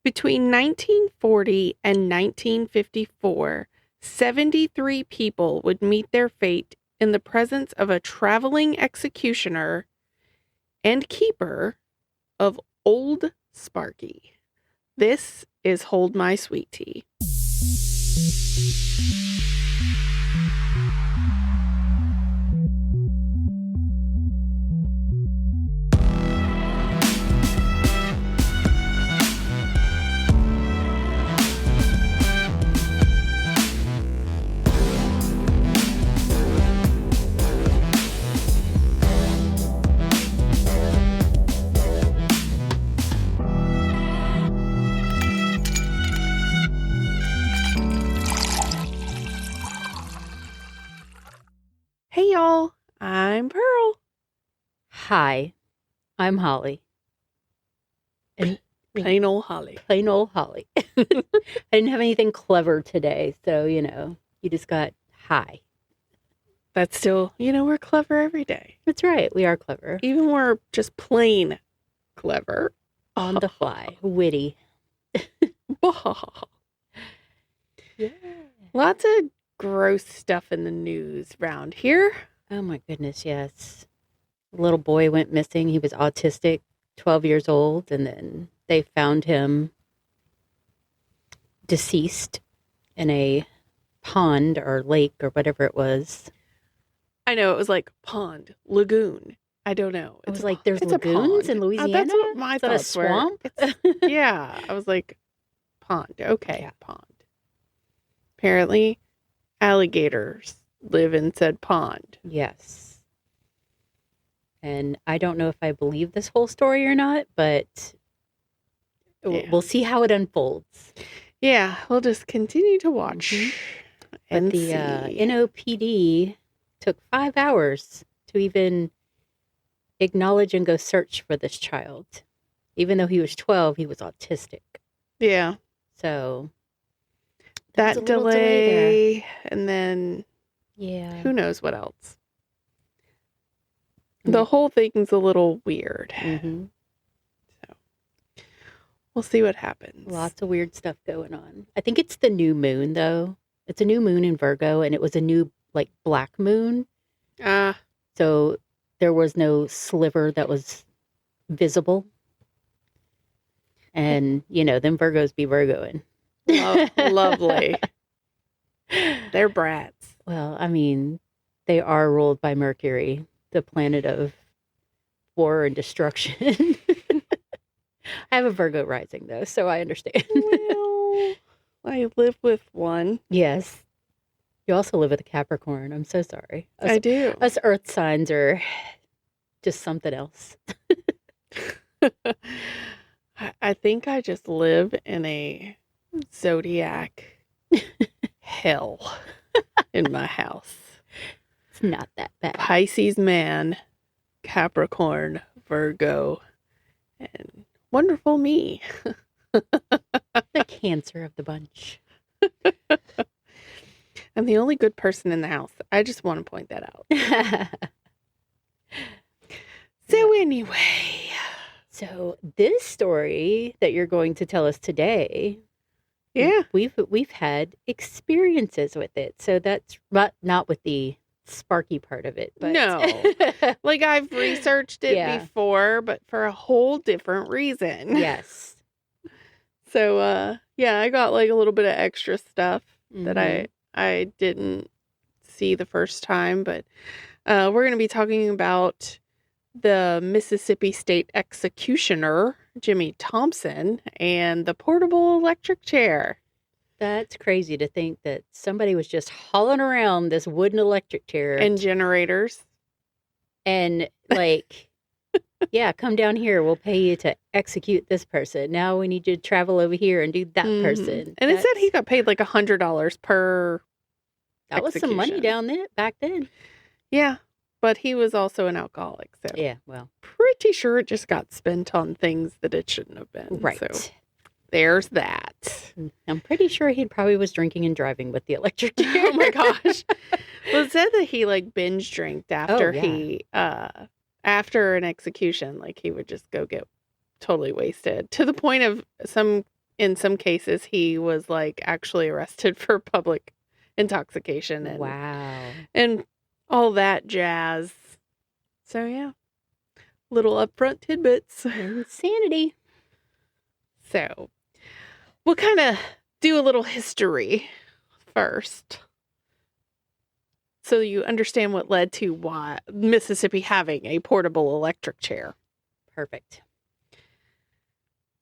Between 1940 and 1954, 73 people would meet their fate in the presence of a traveling executioner and keeper of Old Sparky. This is Hold My Sweet Tea. Hey y'all, I'm Pearl. Hi, I'm Holly. And Plain old Holly. Plain old Holly. I didn't have anything clever today, so, you just got hi. That's still, we're clever every day. That's right, we are clever. Even we're just plain clever. On the fly, witty. Yeah. Lots of gross stuff in the news around here. Oh my goodness, yes. A little boy went missing. He was autistic, 12 years old, and then they found him deceased in a pond or lake or whatever it was. I know, it was like pond, lagoon. I don't know. It was like there's lagoons in Louisiana? That's what my thoughts a swamp? Yeah, I was like, pond. Okay, yeah. Pond. Apparently, alligators live in said pond. Yes. And I don't know if I believe this whole story or not, but we'll see how it unfolds. Yeah, we'll just continue to watch and but the see. NOPD took 5 hours to even acknowledge and go search for this child. Even though he was 12, he was autistic. Yeah. So that delay and then who knows what else. The whole thing's a little weird. Mm-hmm. So we'll see what happens. Lots of weird stuff going on. I think it's the new moon, though. It's a new moon in Virgo, and it was a new, black moon. So there was no sliver that was visible. And, them Virgos be Virgoing. Lovely. They're brats. Well, I mean, they are ruled by Mercury, the planet of war and destruction. I have a Virgo rising, though, so I understand. Well, I live with one. Yes. You also live with a Capricorn. I'm so sorry. I do. Us earth signs are just something else. I think I just live in a zodiac hell in my house. It's not that bad. Pisces man, Capricorn, Virgo, and wonderful me. The Cancer of the bunch. I'm the only good person in the house. I just want to point that out. So anyway. So this story that you're going to tell us today, we've had experiences with it. So that's not with the Sparky part of it, but no, I've researched it before, but for a whole different reason. Yes. So I got a little bit of extra stuff that I didn't see the first time, but we're going to be talking about the Mississippi State executioner, Jimmy Thompson, and the portable electric chair. That's crazy to think that somebody was just hauling around this wooden electric chair. And generators. And come down here. We'll pay you to execute this person. Now we need you to travel over here and do that person. And it said he got paid $100 per That was some money back then. Yeah. But he was also an alcoholic, so yeah, well, pretty sure it just got spent on things that it shouldn't have been. Right. So there's that. I'm pretty sure he probably was drinking and driving with the electric chair. Oh my gosh. Well, it said that he binge drank after after an execution, he would just go get totally wasted to the point of some in some cases, he was like actually arrested for public intoxication and all that jazz. So yeah, little upfront tidbits. Insanity. So we'll kind of do a little history first, so you understand what led to why Mississippi having a portable electric chair. Perfect.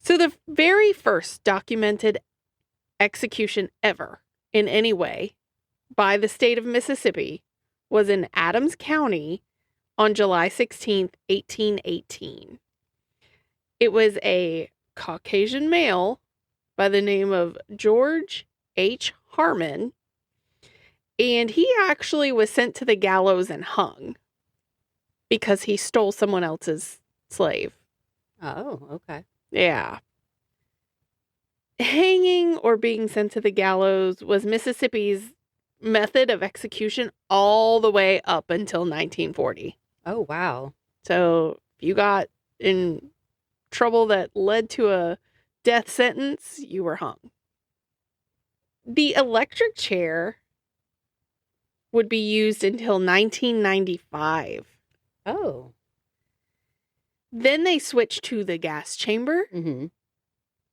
So the very first documented execution ever in any way by the state of Mississippi was in Adams County on July 16th, 1818. It was a Caucasian male by the name of George H. Harmon, and he actually was sent to the gallows and hung because he stole someone else's slave. Oh, okay. Yeah. Hanging or being sent to the gallows was Mississippi's method of execution all the way up until 1940. Oh, wow. So if you got in trouble that led to a death sentence, you were hung. The electric chair would be used until 1995. Oh. Then they switched to the gas chamber. Mm-hmm.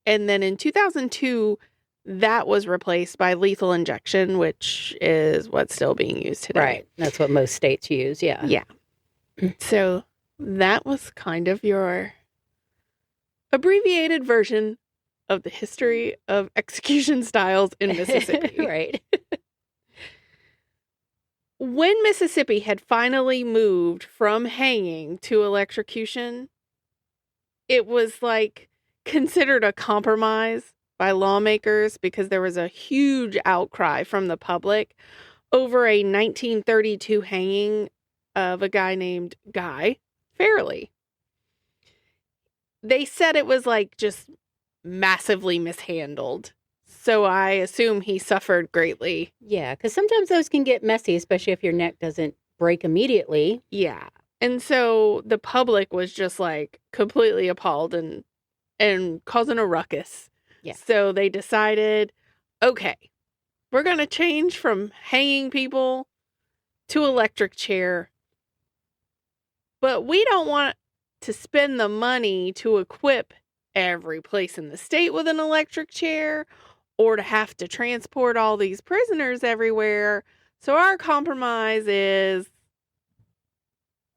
And then in 2002, that was replaced by lethal injection, which is what's still being used today. Right. That's what most states use. Yeah. Yeah. So that was kind of your abbreviated version of the history of execution styles in Mississippi. Right. When Mississippi had finally moved from hanging to electrocution, it was like considered a compromise by lawmakers because there was a huge outcry from the public over a 1932 hanging of a guy named Guy Fairley. They said it was like just massively mishandled. So I assume he suffered greatly. Yeah, because sometimes those can get messy, especially if your neck doesn't break immediately. Yeah. And so the public was just like completely appalled and causing a ruckus. Yeah. So they decided, okay, we're going to change from hanging people to electric chair. But we don't want to spend the money to equip every place in the state with an electric chair or to have to transport all these prisoners everywhere. So our compromise is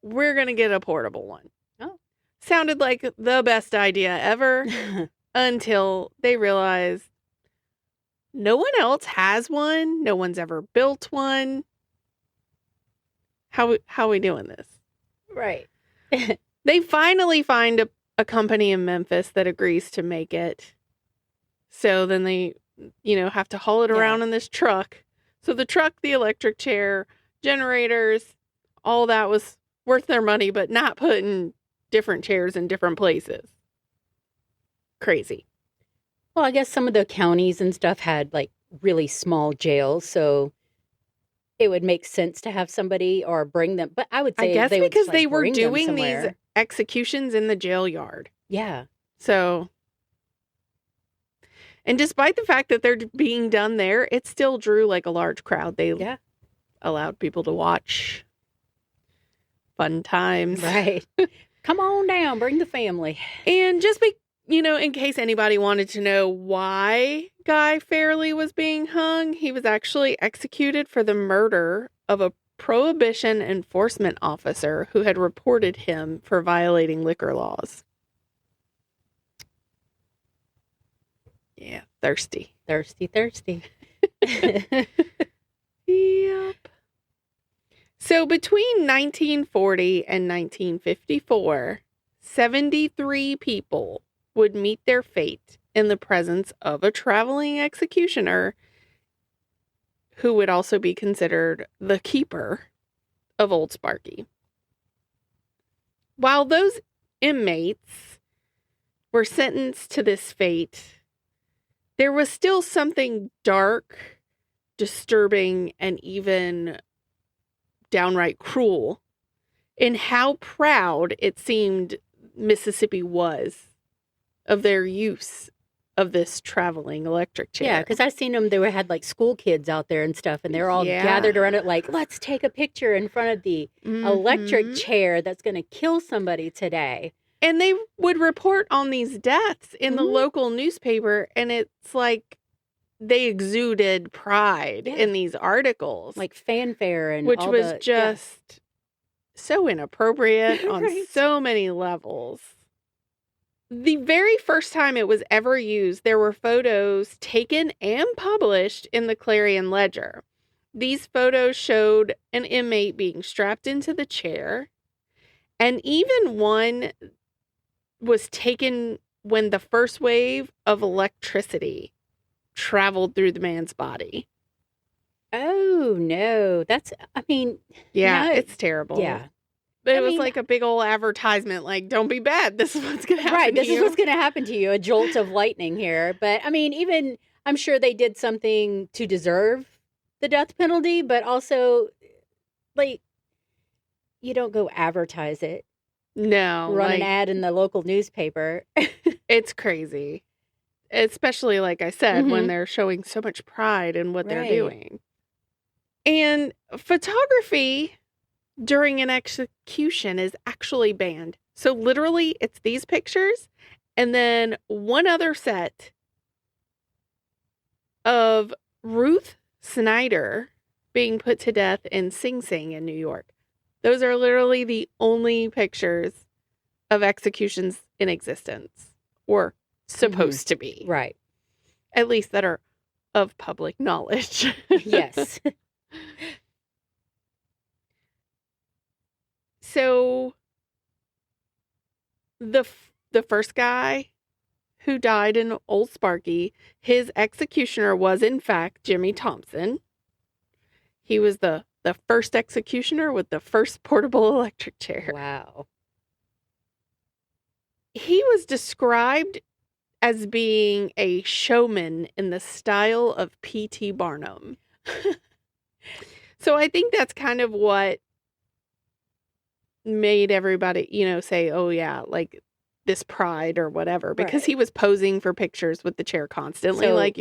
we're going to get a portable one. Oh. Sounded like the best idea ever until they realized no one else has one. No one's ever built one. How are we doing this? Right. They finally find a company in Memphis that agrees to make it. So then they, have to haul it around in this truck. So the truck, the electric chair, generators, all that was worth their money, but not putting different chairs in different places. Crazy. Well, I guess some of the counties and stuff had like really small jails, so it would make sense to have somebody or bring them. But I would say because they were doing these executions in the jail yard. Yeah. So, and despite the fact that they're being done there, it still drew like a large crowd. They allowed people to watch. Fun times. Right. Come on down, bring the family. And just in case anybody wanted to know why Guy Fairley was being hung, he was actually executed for the murder of a prohibition enforcement officer who had reported him for violating liquor laws. Yeah, thirsty. Thirsty. Yep. So between 1940 and 1954, 73 people would meet their fate in the presence of a traveling executioner who would also be considered the keeper of Old Sparky. While those inmates were sentenced to this fate, there was still something dark, disturbing, and even downright cruel in how proud it seemed Mississippi was of their use of this traveling electric chair. Yeah, because I seen them. They had like school kids out there and stuff, and they're all gathered around it like, let's take a picture in front of the electric chair that's going to kill somebody today. And they would report on these deaths in the local newspaper, and it's like they exuded pride in these articles. Like fanfare and which was just so inappropriate on so many levels. The very first time it was ever used, there were photos taken and published in the Clarion Ledger. These photos showed an inmate being strapped into the chair, and even one was taken when the first wave of electricity traveled through the man's body. Oh, no. Yeah, it's terrible. Yeah. But it was like a big old advertisement, like, don't be bad. This is what's going to happen to you. Right, this is what's going to happen to you. A jolt of lightning here. But, even, I'm sure they did something to deserve the death penalty, but also, like, you don't go advertise it. No. Run an ad in the local newspaper. It's crazy. Especially, like I said, when they're showing so much pride in what they're doing. And photography during an execution is actually banned. So literally, it's these pictures and then one other set of Ruth Snyder being put to death in Sing Sing in New York. Those are literally the only pictures of executions in existence, or supposed to be. Right. At least that are of public knowledge. Yes. So the first guy who died in Old Sparky, his executioner was in fact Jimmy Thompson. He was the first executioner with the first portable electric chair. Wow. He was described as being a showman in the style of P.T. Barnum. So I think that's kind of what made everybody, say, oh yeah, like this pride or whatever, because he was posing for pictures with the chair constantly, so, like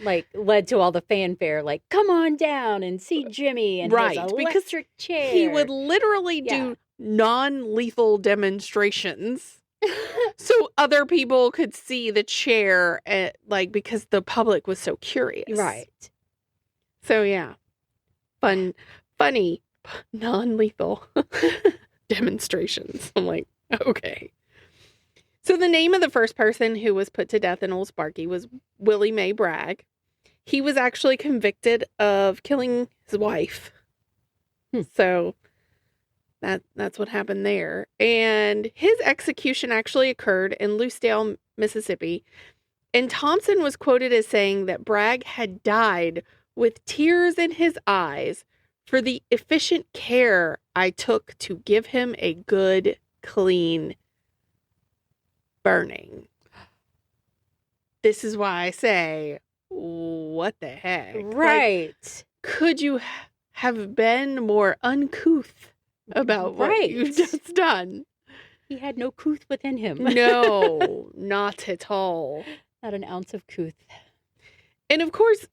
like led to all the fanfare, like come on down and see Jimmy and his electric chair. He would literally do non-lethal demonstrations so other people could see the chair, because the public was so curious, right? So yeah, funny non-lethal demonstrations. I'm like, okay. So the name of the first person who was put to death in Old Sparky was Willie Mae Bragg. He was actually convicted of killing his wife. So that's what happened there. And his execution actually occurred in Lucedale, Mississippi. And Thompson was quoted as saying that Bragg had died with tears in his eyes for the efficient care I took to give him a good, clean burning. This is why I say, what the heck? Right. Like, could you have been more uncouth about what you've just done? He had no couth within him. No, not at all. Not an ounce of couth. And of course,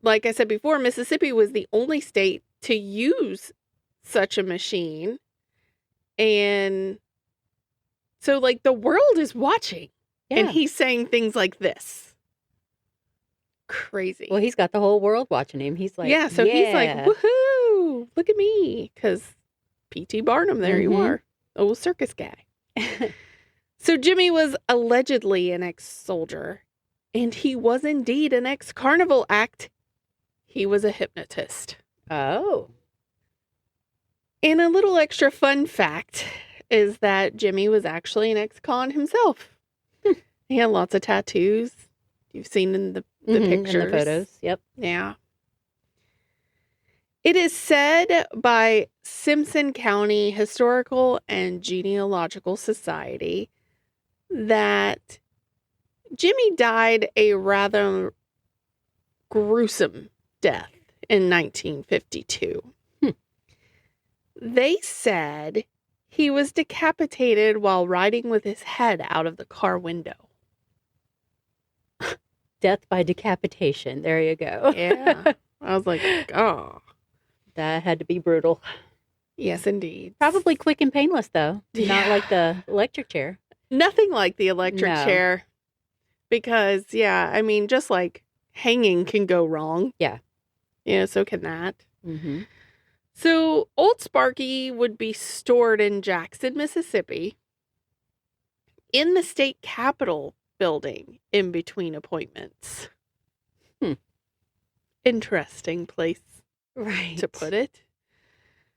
like I said before, Mississippi was the only state to use such a machine. And so, like, the world is watching. Yeah. And he's saying things like this. Crazy. Well, he's got the whole world watching him. He's like, he's like, woohoo, look at me. Because P.T. Barnum, there you are. Old circus guy. So Jimmy was allegedly an ex-soldier. And he was indeed an ex-carnival act. He was a hypnotist. Oh. And a little extra fun fact is that Jimmy was actually an ex-con himself. He had lots of tattoos. You've seen in the pictures. In the photos, yep. Yeah. It is said by Simpson County Historical and Genealogical Society that Jimmy died a rather gruesome death in 1952. They said he was decapitated while riding with his head out of the car window. Death by decapitation. There you go. Yeah. I was like, oh. That had to be brutal. Yes, indeed. Probably quick and painless, though. Yeah. Not like the electric chair. Nothing like the electric chair. Because, yeah, I mean, just like hanging can go wrong. Yeah. Yeah, so can that. Mm-hmm. So, Old Sparky would be stored in Jackson, Mississippi, in the state capitol building in between appointments. Interesting place to put it.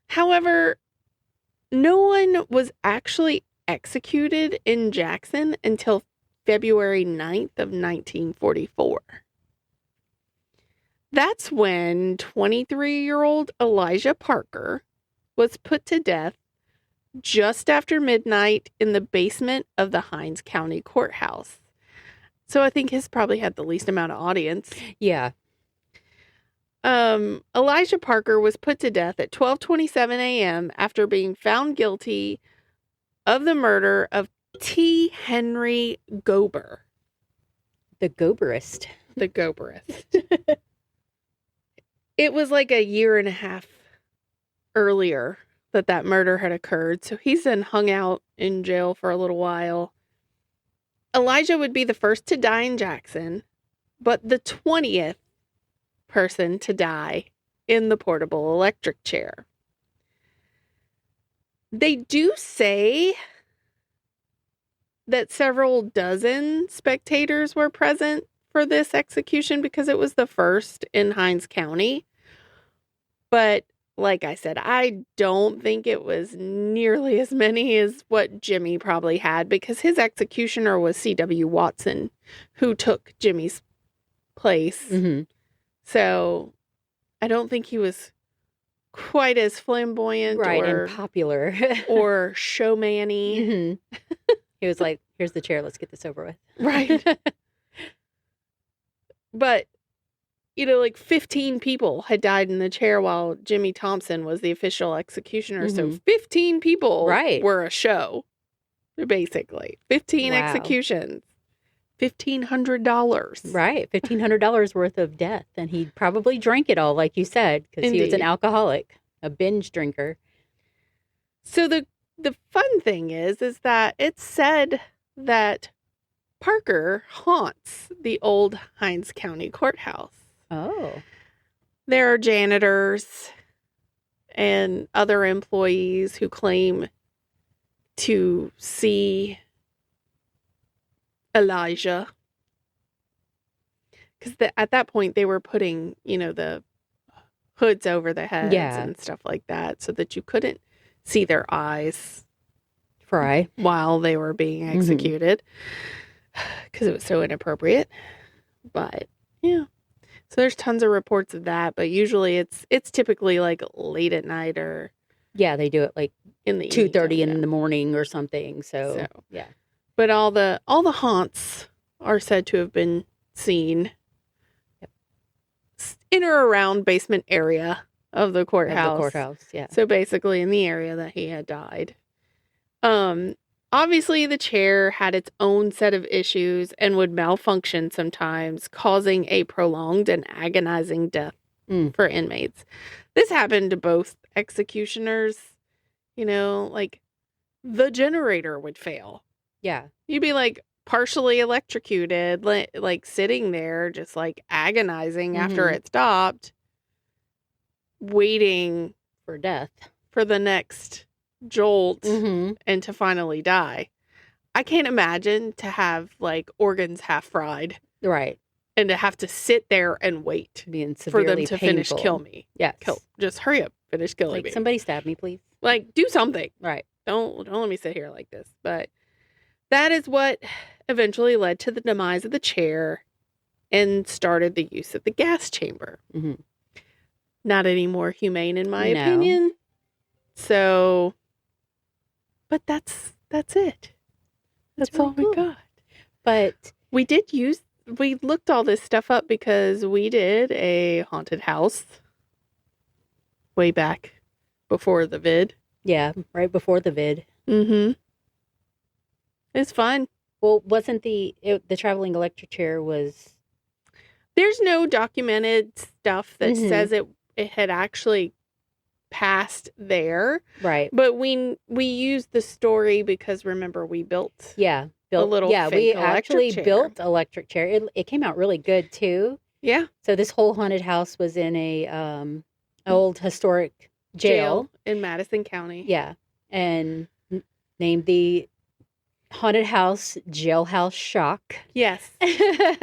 However, no one was actually executed in Jackson until February 9th of 1944. That's when 23-year-old Elijah Parker was put to death just after midnight in the basement of the Hinds County Courthouse. So I think his probably had the least amount of audience. Yeah. Elijah Parker was put to death at 12:27 a.m. after being found guilty of the murder of T. Henry Gober. The Goberist. The Goberist. It was like a year and a half earlier that murder had occurred, so he's been hung out in jail for a little while. Elijah would be the first to die in Jackson, but the 20th person to die in the portable electric chair. They do say that several dozen spectators were present for this execution because it was the first in Hinds County. But like I said, I don't think it was nearly as many as what Jimmy probably had, because his executioner was C.W. Watson, who took Jimmy's place. Mm-hmm. So I don't think he was quite as flamboyant and popular or showman-y. Mm-hmm. He was like, here's the chair, let's get this over with. Right. But, like 15 people had died in the chair while Jimmy Thompson was the official executioner. Mm-hmm. So 15 people were a show, basically. 15 executions. $1,500. Right. $1,500 worth of death. And he probably drank it all, like you said, because he was an alcoholic, a binge drinker. So the fun thing is that it's said that Parker haunts the old Hinds County Courthouse. Oh. There are janitors and other employees who claim to see Elijah. Because at that point, they were putting, the hoods over the heads and stuff like that so that you couldn't see their eyes while they were being executed. Because it was so inappropriate. But, yeah. So there's tons of reports of that, but usually it's typically like late at night or... Yeah, they do it like in the 2:30 in the morning or something. So, yeah. But all the haunts are said to have been seen in or around basement area of the courthouse. Yeah. So basically in the area that he had died. Obviously the chair had its own set of issues and would malfunction sometimes, causing a prolonged and agonizing death for inmates. This happened to both executioners. Like the generator would fail. Yeah. You'd be like partially electrocuted, like sitting there just like agonizing after it stopped, waiting for death, for the next jolt and to finally die. I can't imagine to have like organs half fried. Right. And to have to sit there and wait for them to finish kill me. Yes. Just hurry up, finish killing me. Somebody stab me, please. Like, do something. Right. Don't let me sit here like this. But that is what eventually led to the demise of the chair and started the use of the gas chamber. Mm-hmm. Not any more humane, in my opinion. So, but that's it. That's really all we got. But we looked all this stuff up because we did a haunted house way back before the vid. Yeah, right before the vid. Mm-hmm. It's fun. Well, wasn't the traveling electric chair was There's no documented stuff that says it had actually passed there. Right. But we used the story because, remember, we built a little fake we electric actually chair. built electric chair. It came out really good, too. Yeah. So this whole haunted house was in a old historic jail in Madison County. Yeah. And named the haunted house Jailhouse Shock. Yes.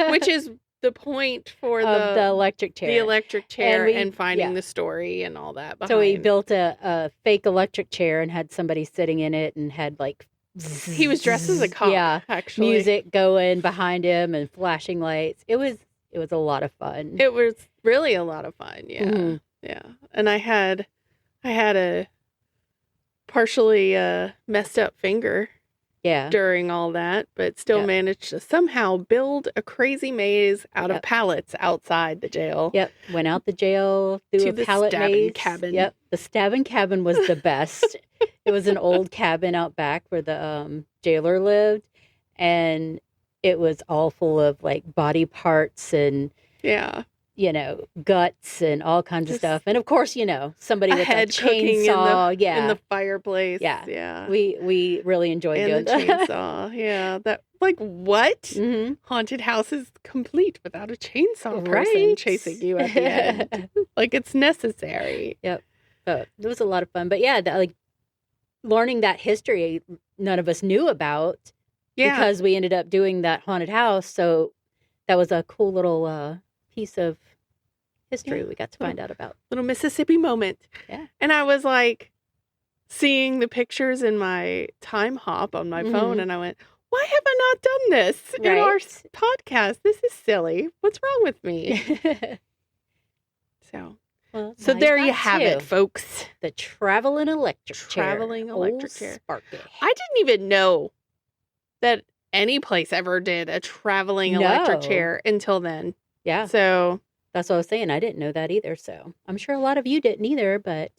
Which is the point for the electric chair. The electric chair and finding the story and all that behind. So we built a fake electric chair and had somebody sitting in it and had like... He was dressed as a cop, actually. Music going behind him and flashing lights. It was a lot of fun. It was really a lot of fun, yeah. Mm-hmm. Yeah. And I had a partially messed up finger during all that, but still managed to somehow build a crazy maze out of pallets outside the jail. Yep. Went out the jail through a pallet maze. Cabin. Yep. The stabbing cabin was the best. It was an old cabin out back where the jailer lived, and it was all full of like body parts and guts and all kinds of stuff. And of course, somebody with a chainsaw, in the fireplace. Yeah. We really enjoyed doing the chainsaw. Yeah, that what? Mm-hmm. Haunted house is complete without a chainsaw person chasing you at the end. Like, it's necessary. Yep. But it was a lot of fun. But yeah, learning that history none of us knew about. Yeah. Because we ended up doing that haunted house. So that was a cool little piece of history we got to find out about. Little Mississippi moment. Yeah. And I was like seeing the pictures in my time hop on my phone, and I went, why have I not done this in our podcast? This is silly. What's wrong with me? So there you have it, folks. The traveling electric chair. Sparky. I didn't even know that any place ever did a traveling electric chair until then. Yeah. So that's what I was saying. I didn't know that either. So I'm sure a lot of you didn't either, but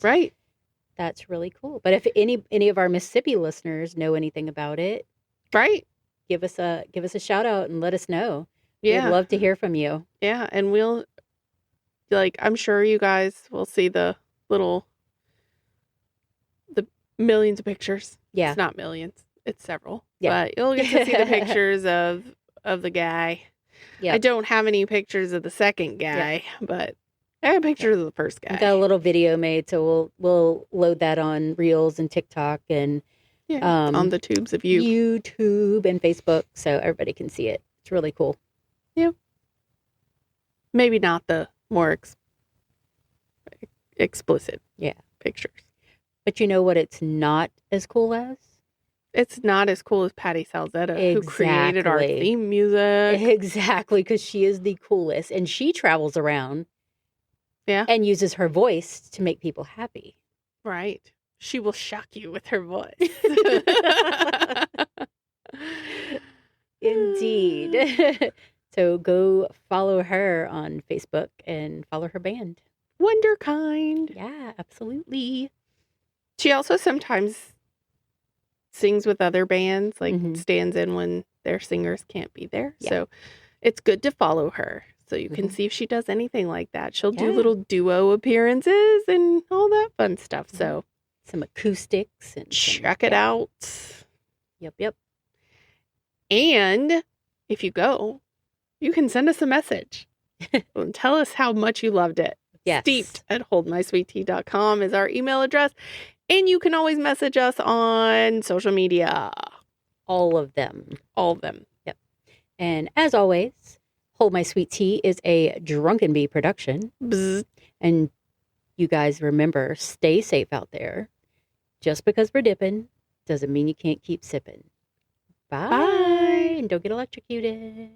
that's really cool. But if any of our Mississippi listeners know anything about it, give us a shout out and let us know. Yeah. We'd love to hear from you. Yeah. And we'll I'm sure you guys will see the millions of pictures. Yeah. It's not millions. It's several. Yeah. But you'll get to see the pictures of the guy. Yeah. I don't have any pictures of the second guy, but I have pictures of the first guy. We got a little video made, so we'll load that on Reels and TikTok and on the tubes of YouTube and Facebook, so everybody can see it. It's really cool. Yeah. Maybe not the more explicit pictures. But you know what it's not as cool as? It's not as cool as Patty Salzetta, who created our theme music. Exactly, because she is the coolest. And she travels around and uses her voice to make people happy. Right. She will shock you with her voice. Indeed. So go follow her on Facebook and follow her band. Wonderkind. Yeah, absolutely. She also sometimes sings with other bands, like stands in when their singers can't be there. Yeah. So it's good to follow her so you can see if she does anything like that. She'll do little duo appearances and all that fun stuff. So some acoustics and check it out. Yep. And if you go, you can send us a message and tell us how much you loved it. Yes. steeped@holdmysweettea.com is our email address. And you can always message us on social media. All of them. Yep. And as always, Hold My Sweet Tea is a Drunken Bee production. Bzz. And you guys remember, stay safe out there. Just because we're dipping doesn't mean you can't keep sipping. Bye. And don't get electrocuted.